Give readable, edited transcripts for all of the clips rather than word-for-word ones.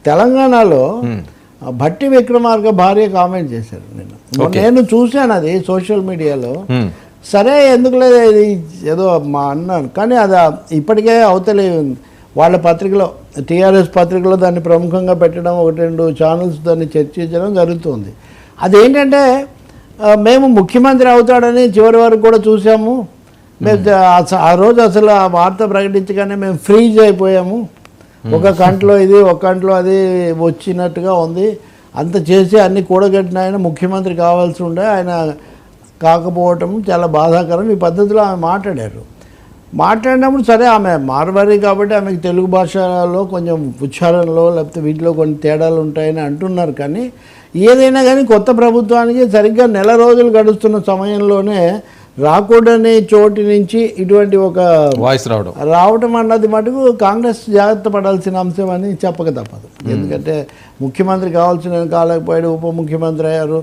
తెలంగాణలో భట్టి విక్రమార్క భార్య కామెంట్ చేశారు. నేను చూశాను అది సోషల్ మీడియాలో. సరే ఎందుకు లేదు ఇది ఏదో మా అన్నాను, కానీ అది ఇప్పటికే అవతలే వాళ్ళ పత్రికలో, టీఆర్ఎస్ పత్రికలో దాన్ని ప్రముఖంగా పెట్టడం, 1-2 ఛానల్స్ దాన్ని చర్చించడం జరుగుతుంది. అదేంటంటే మేము ముఖ్యమంత్రి అవుతాడని చివరి వరకు కూడా చూసాము. మేము ఆ రోజు అసలు ఆ వార్త ప్రకటించగానే మేము ఫ్రీజ్ అయిపోయాము. ఒక కంట్లో ఇది, ఒక కంట్లో అది వచ్చినట్టుగా ఉంది. అంత చేసి అన్ని కూడగట్టిన ఆయన ముఖ్యమంత్రి కావాల్సి ఉండే, ఆయన కాకపోవటం చాలా బాధాకరం. ఈ పద్ధతిలో ఆమె మాట్లాడినప్పుడు సరే ఆమె మార్వాడి కాబట్టి ఆమెకు తెలుగు భాషలో కొంచెం ఉచ్చారణలో లేకపోతే వీటిలో కొన్ని తేడాలు ఉంటాయని అంటున్నారు. కానీ ఏదైనా కానీ కొత్త ప్రభుత్వానికి సరిగ్గా నెల రోజులు గడుస్తున్న సమయంలోనే రాకూడని చోటు నుంచి ఇటువంటి ఒక వాయిస్ రావటం అన్నది మటుకు కాంగ్రెస్ జాగ్రత్త పడాల్సిన అంశం అని చెప్పక తప్పదు. ఎందుకంటే ముఖ్యమంత్రి కావాల్సిన కాలేకపోయాడు, ఉప ముఖ్యమంత్రి అయ్యారు.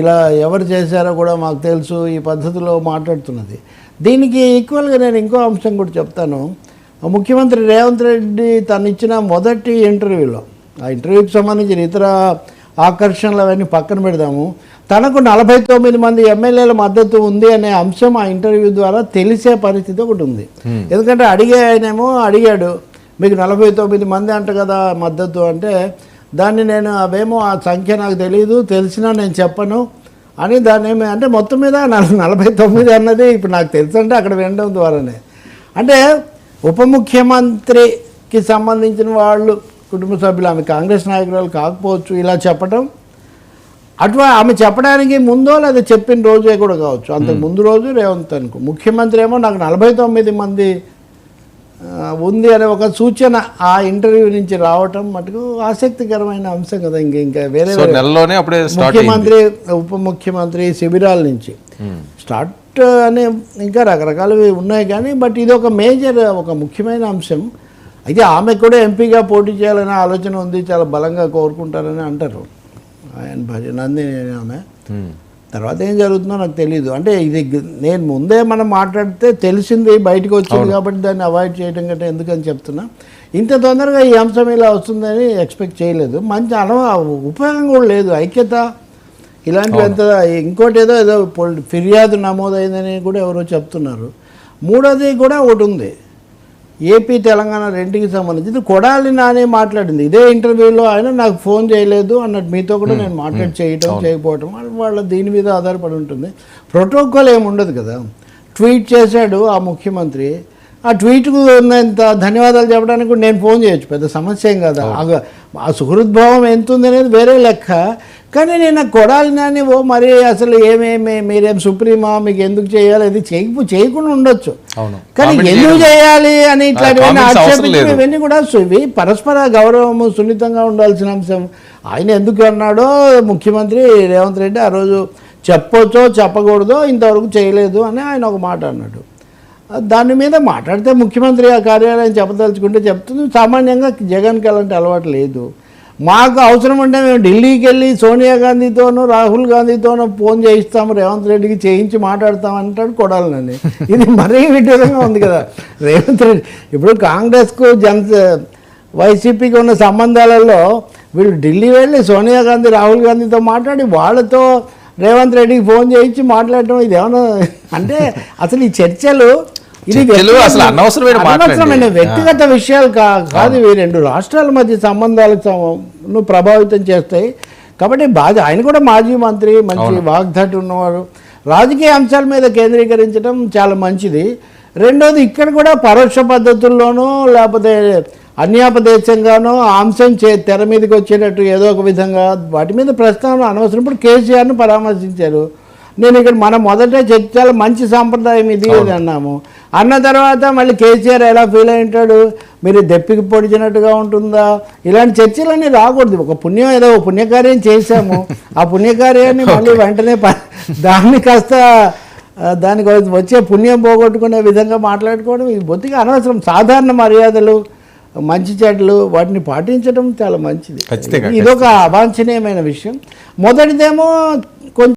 ఇలా ఎవరు చేశారో కూడా మాకు తెలుసు, ఈ పద్ధతిలో మాట్లాడుతున్నది. దీనికి ఈక్వల్గా నేను ఇంకో అంశం కూడా చెప్తాను. ముఖ్యమంత్రి రేవంత్ రెడ్డి తను ఇచ్చిన మొదటి ఇంటర్వ్యూలో, ఆ ఇంటర్వ్యూకి సంబంధించిన ఇతర ఆకర్షణలు అవన్నీ పక్కన పెడదాము, తనకు 49 మంది ఎమ్మెల్యేల మద్దతు ఉంది అనే అంశం ఆ ఇంటర్వ్యూ ద్వారా తెలిసే పరిస్థితి ఒకటి ఉంది. ఎందుకంటే ఆయనేమో అడిగాడు, మీకు 49 మంది అంట కదా మద్దతు అంటే, దాన్ని నేను అవేమో ఆ సంఖ్య నాకు తెలియదు, తెలిసినా నేను చెప్పను అని దాన్ని ఏమి అంటే మొత్తం మీద 49 అన్నది ఇప్పుడు నాకు తెలుసు అంటే అక్కడ వినడం ద్వారానే. అంటే ఉప ముఖ్యమంత్రికి సంబంధించిన వాళ్ళు కుటుంబ సభ్యులు, ఆమె కాంగ్రెస్ నాయకురాలు కాకపోవచ్చు, ఇలా చెప్పటం అట్లా ఆమె చెప్పడానికి ముందో లేదా చెప్పిన రోజే కూడా కావచ్చు, అంతకు ముందు రోజు రేవంత్ అనుకో ముఖ్యమంత్రి ఏమో నాకు 49 మంది ఉంది అనే ఒక సూచన ఆ ఇంటర్వ్యూ నుంచి రావటం మటుకు ఆసక్తికరమైన అంశం కదా. ఇంకా వేరే ముఖ్యమంత్రి ఉప ముఖ్యమంత్రి శిబిరాల నుంచి స్టార్ట్ అనే ఇంకా రకరకాలవి ఉన్నాయి. కానీ బట్ ఇది ఒక మేజర్, ఒక ముఖ్యమైన అంశం. అయితే ఆమెకు కూడా ఎంపీగా పోటీ చేయాలనే ఆలోచన ఉంది, చాలా బలంగా కోరుకుంటారని అంటారు ఆయన భార్య నందిని ఆమె. తర్వాత ఏం జరుగుతుందో నాకు తెలియదు. అంటే ఇది నేను ముందే మనం మాట్లాడితే తెలిసింది, బయటకు వచ్చింది కాబట్టి దాన్ని అవాయిడ్ చేయడం కంటే ఎందుకని చెప్తున్నా. ఇంత తొందరగా ఈ అంశం ఇలా వస్తుందని ఎక్స్పెక్ట్ చేయలేదు. మంచి ఉపయోగం కూడా లేదు, ఐక్యత ఇలాంటివి ఎంత. ఇంకోటి ఏదో ఫిర్యాదు నమోదైందని కూడా ఎవరో చెప్తున్నారు. మూడోది కూడా ఒకటి ఉంది, ఏపీ తెలంగాణ రెండుకి సంబంధించి కొడాలి నాని మాట్లాడింది ఇదే ఇంటర్వ్యూలో. ఆయన నాకు ఫోన్ చేయలేదు అన్నట్టు, మీతో కూడా నేను చేయకపోవటం వాళ్ళ దీని మీద ఆధారపడి ఉంటుంది. ప్రోటోకాల్ ఏమి ఉండదు కదా. ట్వీట్ చేశాడు ఆ ముఖ్యమంత్రి, ఆ ట్వీట్కు ఉన్నంత ధన్యవాదాలు చెప్పడానికి కూడా నేను ఫోన్ చేయొచ్చు, పెద్ద సమస్య ఏం కదా. ఆ సుహృద్భావం ఎంత ఉంది అనేది వేరే లెక్క. కానీ నేను కొడాలి నాని మరి అసలు మీరేం సుప్రీమా, మీకు ఎందుకు చేయాలి, ఇది చేయకుండా ఉండొచ్చు, కానీ ఎందుకు చేయాలి అని ఇట్లాంటివన్నీ ఆక్షేపించి ఇవన్నీ కూడా ఇవి పరస్పర గౌరవము, సున్నితంగా ఉండాల్సిన అంశం. ఆయన ఎందుకు అన్నాడో ముఖ్యమంత్రి రేవంత్ రెడ్డి ఆ రోజు చెప్పొచ్చో చెప్పకూడదో ఇంతవరకు చేయలేదు అని ఆయన ఒక మాట అన్నాడు. దాని మీద మాట్లాడితే ముఖ్యమంత్రి ఆ కార్యాలయం చెప్పదలుచుకుంటే చెప్తుంది. సామాన్యంగా జగన్కి అలాంటి అలవాటు లేదు. మాకు అవసరం ఉంటే మేము ఢిల్లీకి వెళ్ళి సోనియా గాంధీతోనూ రాహుల్ గాంధీతోనూ ఫోన్ చేయిస్తాము, రేవంత్ రెడ్డికి చేయించి మాట్లాడతాం అంటాడు కొడాలని. ఇది మరీ విడ్డూరంగా ఉంది కదా రేవంత్ రెడ్డి. ఇప్పుడు కాంగ్రెస్కు వైసీపీకి ఉన్న సంబంధాలలో వీళ్ళు ఢిల్లీ వెళ్ళి సోనియా గాంధీ రాహుల్ గాంధీతో మాట్లాడి వాళ్ళతో రేవంత్ రెడ్డికి ఫోన్ చేయించి మాట్లాడటం ఇది ఏమన్నా అంటే అసలు ఈ చర్చలు ఇది అనవసరమైన వ్యక్తిగత విషయాలు కాదు. ఇవి రెండు రాష్ట్రాల మధ్య సంబంధాలను ప్రభావితం చేస్తాయి. కాబట్టి ఆయన కూడా మాజీ మంత్రి, మంచి వాగ్దాటి ఉన్నవారు. రాజకీయ అంశాల మీద కేంద్రీకరించడం చాలా మంచిది. రెండోది ఇక్కడ కూడా పరోక్ష పద్ధతుల్లోనూ లేకపోతే అన్యాపదేశంగానో అంశం తెర మీదకి వచ్చేటట్టు ఏదో ఒక విధంగా వాటి మీద ప్రస్తావన అనవసరం. ఇప్పుడు కేసీఆర్ను పరామర్శించారు. నేను ఇక్కడ మనం మొదట చాలా మంచి సాంప్రదాయం ఇది అన్నాము. అన్న తర్వాత మళ్ళీ కేసీఆర్ ఎలా ఫీల్ అయి ఉంటాడు, మీరు దెప్పికి పొడిచినట్టుగా ఉంటుందా, ఇలాంటి చర్చలన్నీ రాకూడదు. ఒక ఏదో పుణ్యకార్యం చేశాము, ఆ పుణ్యకార్యాన్ని మళ్ళీ వెంటనే దాన్ని కాస్త దానికి వచ్చే పుణ్యం పోగొట్టుకునే విధంగా మాట్లాడుకోవడం ఇది బొత్తిగా అనవసరం. సాధారణ మర్యాదలు, మంచి చెడ్లు వాటిని పాటించడం చాలా మంచిది. ఇదొక అవాంఛనీయమైన విషయం. మొదటిదేమో